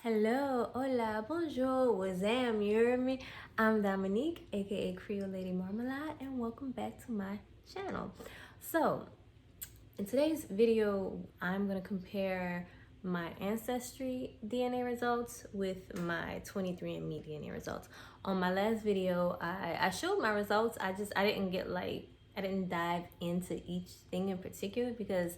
Hello, hola, bonjour, wazam, you hear me? I'm Dominique, aka Creole Lady Marmalade, and welcome back to my channel. So, in today's video, I'm gonna compare my Ancestry DNA results with my 23andMe DNA results. On my last video, I showed my results. I didn't dive into each thing in particular because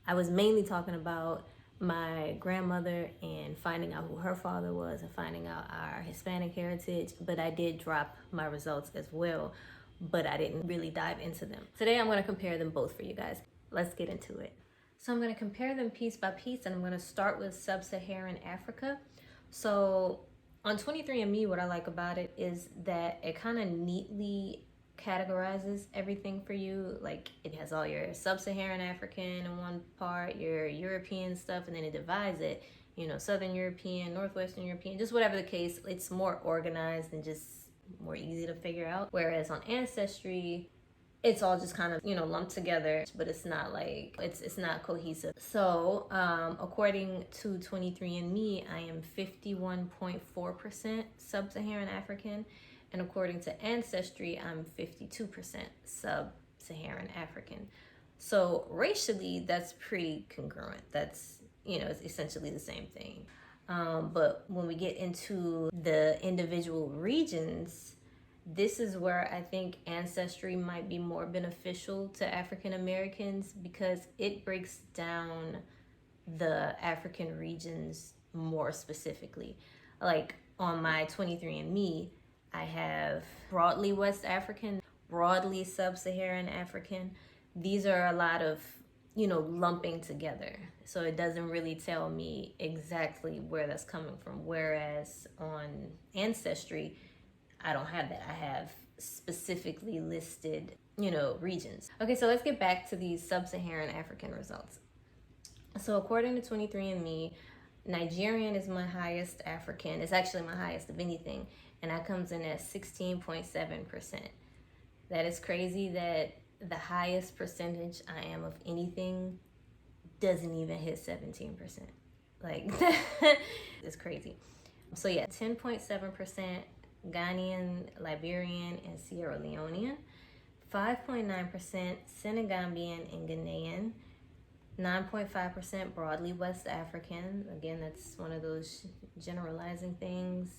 I was mainly talking about my grandmother and finding out who her father was and finding out our Hispanic heritage, but I did drop my results as well, but I didn't really dive into them. Today I'm going to compare them both for you guys. Let's get into it. So I'm going to compare them piece by piece, and I'm going to start with Sub-Saharan Africa. So on 23andMe, what I like about it is that it kind of neatly categorizes everything for you. Like, it has all your Sub-Saharan African in one part, your European stuff, and then it divides it, you know, Southern European, Northwestern European, just whatever the case. It's more organized and just more easy to figure out. Whereas on Ancestry, it's all just kind of, you know, lumped together, but it's not like, it's not cohesive. So according to 23andMe, I am 51.4% Sub-Saharan African, and according to Ancestry, I'm 52% Sub-Saharan African. So racially, that's pretty congruent. That's, you know, it's essentially the same thing. But when we get into the individual regions, this is where I think Ancestry might be more beneficial to African Americans because it breaks down the African regions more specifically. Like on my 23andMe, I have broadly West African, broadly Sub-Saharan African. These are a lot of, you know, lumping together. So it doesn't really tell me exactly where that's coming from. Whereas on Ancestry, I don't have that. I have specifically listed, you know, regions. Okay, so let's get back to these Sub-Saharan African results. So according to 23andMe, Nigerian is my highest African. It's actually my highest of anything, and that comes in at 16.7%. That is crazy that the highest percentage I am of anything doesn't even hit 17%. Like, it's crazy. So yeah, 10.7% Ghanaian, Liberian, and Sierra Leonean, 5.9% Senegambian and Ghanaian, 9.5% broadly West African. Again, that's one of those generalizing things.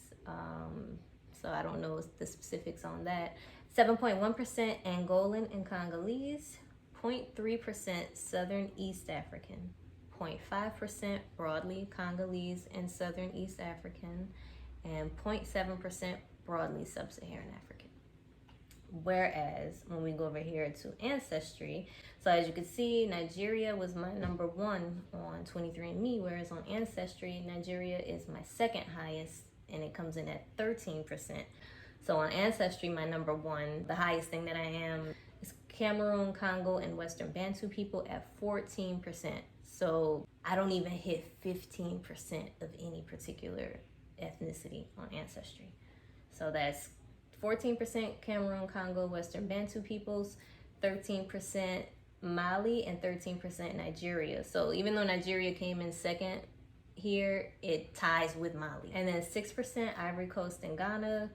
So I don't know the specifics on that. 7.1% Angolan and Congolese, 0.3% Southern East African, 0.5% broadly Congolese and Southern East African, and 0.7% broadly Sub-Saharan African. Whereas when we go over here to Ancestry, so as you can see, Nigeria was my number one on 23andMe, whereas on Ancestry, Nigeria is my second highest, and it comes in at 13%. So on Ancestry, my number one, the highest thing that I am, is Cameroon, Congo, and Western Bantu people at 14%. So I don't even hit 15% of any particular ethnicity on Ancestry. So that's 14% Cameroon, Congo, Western Bantu peoples, 13% Mali, and 13% Nigeria. So even though Nigeria came in second here, it ties with Mali. And then 6% Ivory Coast and Ghana,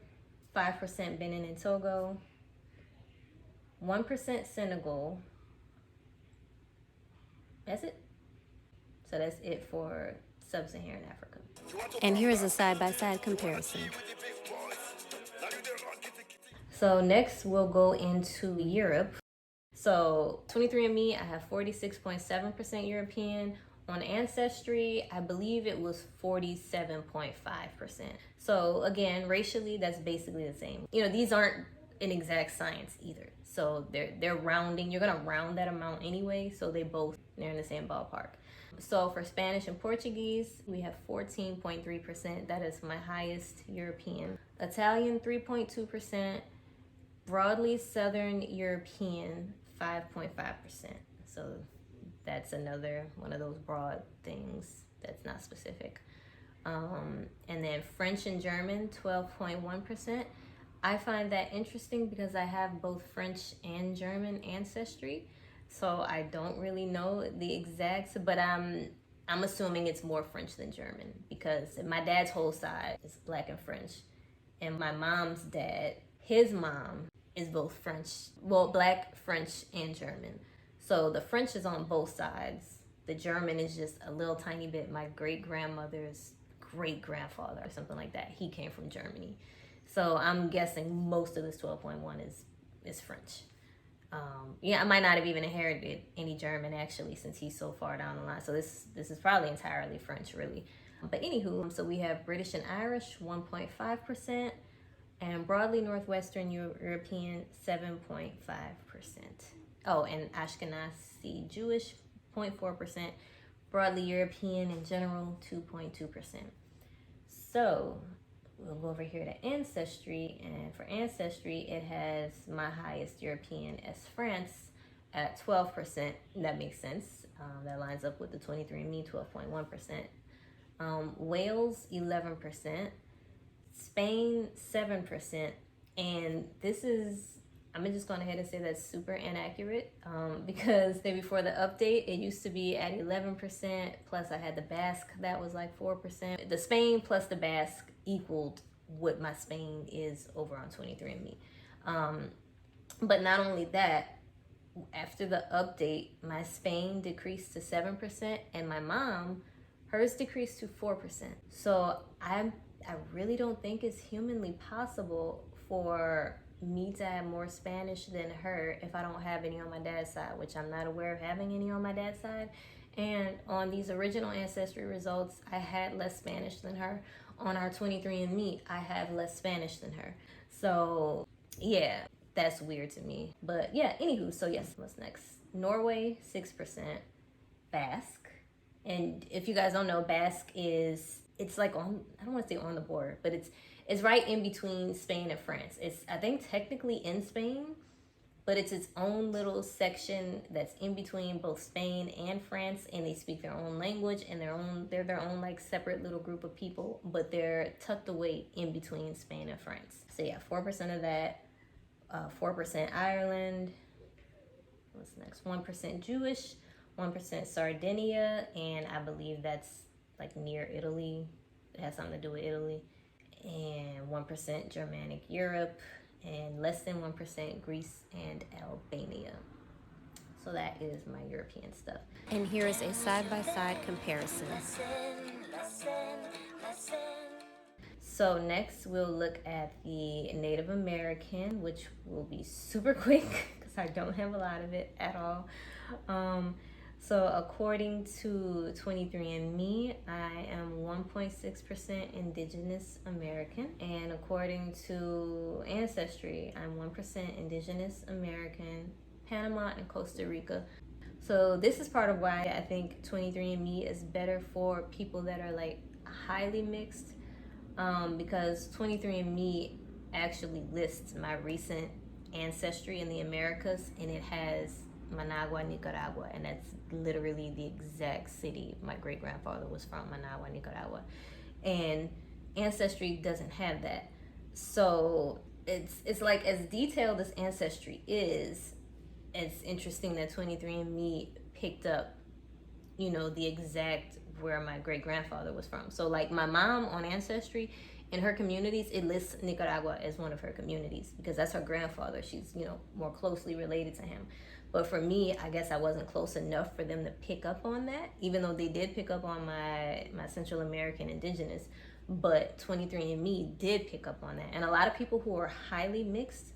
5% Benin and Togo, 1% Senegal. That's it. So that's it for Sub-Saharan Africa. And here's a side-by-side comparison. So next we'll go into Europe. So 23andMe, I have 46.7% European. On Ancestry, I believe it was 47.5%. So again, racially, that's basically the same. You know, these aren't an exact science either. So they're rounding. You're gonna round that amount anyway. So they're in the same ballpark. So for Spanish and Portuguese, we have 14.3%. That is my highest European. Italian, 3.2%. Broadly Southern European, 5.5%. So that's another one of those broad things that's not specific. And then French and German, 12.1%. I find that interesting because I have both French and German ancestry. So I don't really know the exacts, but I'm assuming it's more French than German, because my dad's whole side is Black and French. And my mom's dad, his mom is both French, well, Black, French, and German. So the French is on both sides. The German is just a little tiny bit. My great grandmother's great grandfather or something like that, he came from Germany. So I'm guessing most of this 12.1 is French. Yeah, I might not have even inherited any German actually, since he's so far down the line. So this is probably entirely French, really. But anywho, so we have British and Irish, 1.5%, and broadly Northwestern European, 7.5%. Oh, and Ashkenazi Jewish, 0.4%. Broadly European in general, 2.2%. So we'll go over here to Ancestry, and for Ancestry, it has my highest European as France at 12%. That makes sense. That lines up with the 23andMe, 12.1%. Wales, 11%. Spain, 7%. And this is, I'm just going ahead and say that's super inaccurate, because day before the update, it used to be at 11%, plus I had the Basque, that was like 4%. The Spain plus the Basque equaled what my Spain is over on 23andMe. But not only that, after the update, my Spain decreased to 7%, and my mom, hers decreased to 4%. So I really don't think it's humanly possible for me to have more Spanish than her if I don't have any on my dad's side, which I'm not aware of having any on my dad's side. And on these original Ancestry results, I had less Spanish than her. On our 23andMe, I have less Spanish than her. So yeah, that's weird to me. But yeah, anywho, so yes, what's next? Norway, 6%. Basque. And if you guys don't know, Basque is, it's like on, I don't want to say on the border, but it's right in between Spain and France. It's, I think, technically in Spain, but it's its own little section that's in between both Spain and France, and they speak their own language and they're their own like separate little group of people, but they're tucked away in between Spain and France. So yeah, 4% of that, 4% Ireland. What's next? 1% Jewish, 1% Sardinia, and I believe that's like near Italy. It has something to do with Italy. And 1% Germanic Europe, and less than 1% Greece and Albania. So that is my European stuff. And here is a side-by-side comparison. So next we'll look at the Native American, which will be super quick because I don't have a lot of it at all. So according to 23andMe, I am 1.6% Indigenous American. And according to Ancestry, I'm 1% Indigenous American, Panama and Costa Rica. So this is part of why I think 23andMe is better for people that are like highly mixed, because 23andMe actually lists my recent ancestry in the Americas, and it has Managua, Nicaragua, and that's literally the exact city my great grandfather was from, Managua, Nicaragua. And Ancestry doesn't have that. So it's like, as detailed as Ancestry is, it's interesting that 23andMe picked up, you know, the exact where my great grandfather was from. So like my mom on Ancestry, in her communities, it lists Nicaragua as one of her communities because that's her grandfather. She's, you know, more closely related to him. But for me, I guess I wasn't close enough for them to pick up on that, even though they did pick up on my Central American Indigenous. But 23andMe did pick up on that. And a lot of people who are highly mixed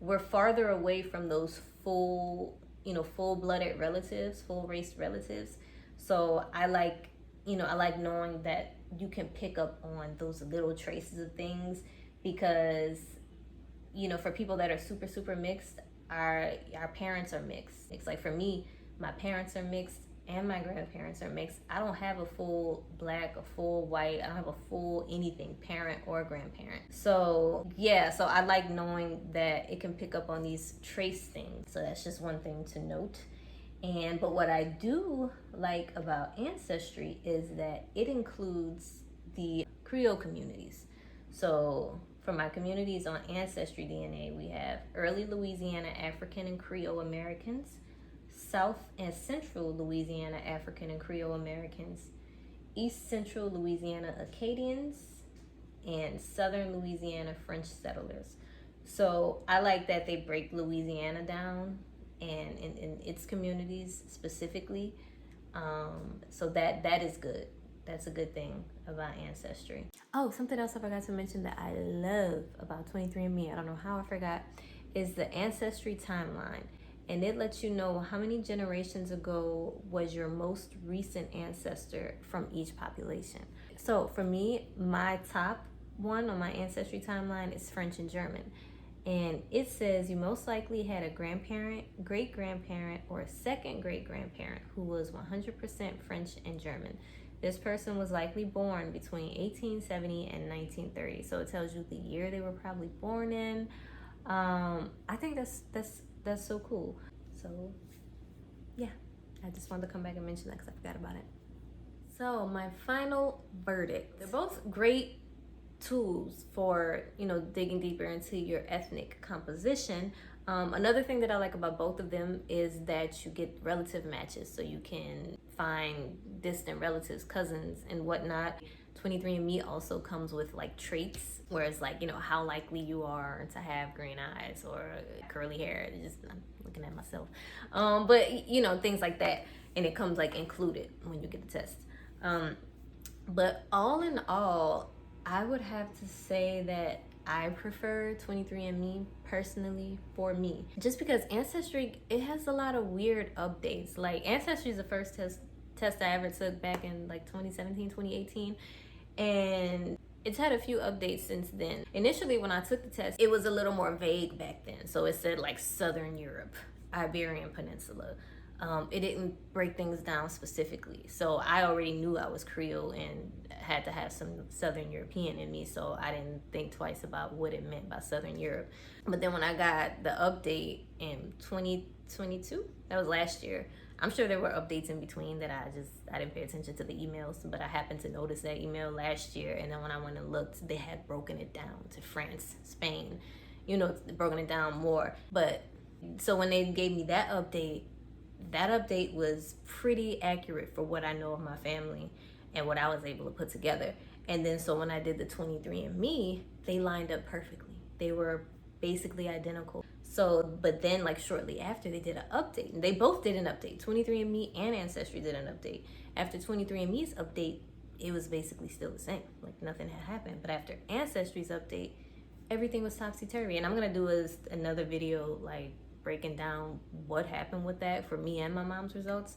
were farther away from those full, you know, full-blooded relatives, full-race relatives. So I like, you know, I like knowing that you can pick up on those little traces of things, because, you know, for people that are super, super mixed, our parents are mixed. It's like for me, my parents are mixed and my grandparents are mixed. I don't have a full black, a full white, I don't have a full anything, parent or grandparent. So yeah, so I like knowing that it can pick up on these trace things. So that's just one thing to note. But what I do like about Ancestry is that it includes the Creole communities. So for my communities on Ancestry DNA, we have early Louisiana African and Creole Americans, South and Central Louisiana African and Creole Americans, East Central Louisiana Acadians, and Southern Louisiana French settlers. So I like that they break Louisiana down and in its communities specifically. So that is good. That's a good thing about Ancestry. Oh, something else I forgot to mention that I love about 23andMe, I don't know how I forgot, is the Ancestry timeline. And it lets you know how many generations ago was your most recent ancestor from each population. So for me, my top one on my Ancestry timeline is French and German. And it says you most likely had a grandparent, great grandparent, or a second great grandparent who was 100% French and German. This person was likely born between 1870 and 1930. So it tells you the year they were probably born in. I think that's so cool. So yeah, I just wanted to come back and mention that because I forgot about it. So my final verdict. They're both great tools for, you know, digging deeper into your ethnic composition. Another thing that I like about both of them is that you get relative matches, so you can find distant relatives, cousins, and whatnot. 23andMe also comes with like traits, where it's like, you know, how likely you are to have green eyes or curly hair. Just, I'm looking at myself, but you know, things like that, and it comes like included when you get the test. But all in all, I would have to say that I prefer 23andMe personally for me. Just because Ancestry, it has a lot of weird updates. Like Ancestry is the first test I ever took back in like 2017, 2018. And it's had a few updates since then. Initially, when I took the test, it was a little more vague back then. So it said like Southern Europe, Iberian Peninsula. It didn't break things down specifically. So I already knew I was Creole and had to have some Southern European in me. So I didn't think twice about what it meant by Southern Europe. But then when I got the update in 2022, that was last year, I'm sure there were updates in between that I didn't pay attention to the emails, but I happened to notice that email last year. And then when I went and looked, they had broken it down to France, Spain, you know, broken it down more. But so when they gave me that update was pretty accurate for what I know of my family and what I was able to put together. And then so when I did the 23andMe, they lined up perfectly. They were basically identical. So, but then like shortly after, they did an update. And they both did an update. 23andMe and Ancestry did an update. After 23andMe's update, it was basically still the same. Like nothing had happened. But after Ancestry's update, everything was topsy-turvy. And I'm gonna do another video like breaking down what happened with that for me and my mom's results.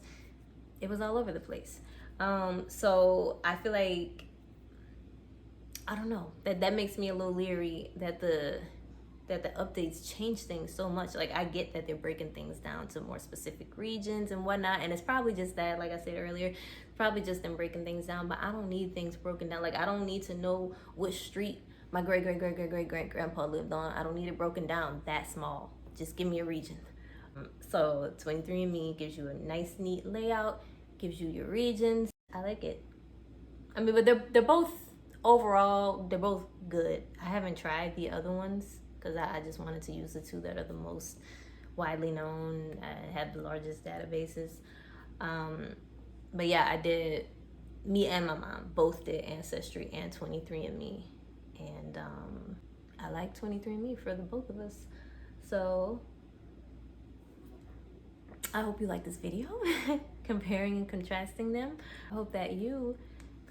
It was all over the place. So I feel like, I don't know, that makes me a little leery that the updates change things so much. Like I get that they're breaking things down to more specific regions and whatnot, and it's probably just that, like I said earlier, probably just them breaking things down. But I don't need things broken down. Like I don't need to know which street my great grandpa lived on. I don't need it broken down that small. Just give me a region. So 23andMe gives you a nice, neat layout, gives you your regions. I like it. I mean, but they're both, overall, they're both good. I haven't tried the other ones because I just wanted to use the two that are the most widely known, have the largest databases. But yeah, I did, me and my mom both did Ancestry and 23andMe. And I like 23andMe for the both of us. So I hope you like this video comparing and contrasting them. I hope that you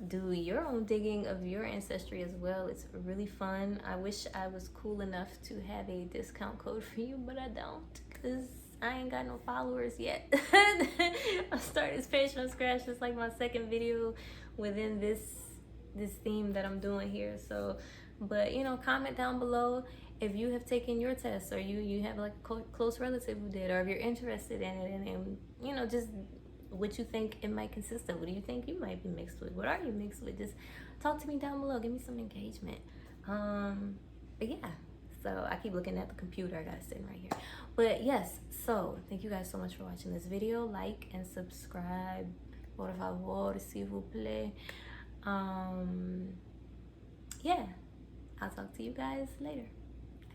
do your own digging of your ancestry as well. It's really fun. I wish I was cool enough to have a discount code for you, but I don't, because I ain't got no followers yet. I started this page from scratch. It's like my second video within this theme that I'm doing here. So, but you know, comment down below if you have taken your test, or you have like a close relative who did, or if you're interested in it, and you know, just what you think it might consist of. What do you think you might be mixed with? What are you mixed with? Just talk to me down below. Give me some engagement. But yeah, so I keep looking at the computer. I got it sitting right here. But yes, so thank you guys so much for watching this video. Like and subscribe. Por favor, s'il vous plaît. Yeah, I'll talk to you guys later.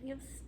Adios.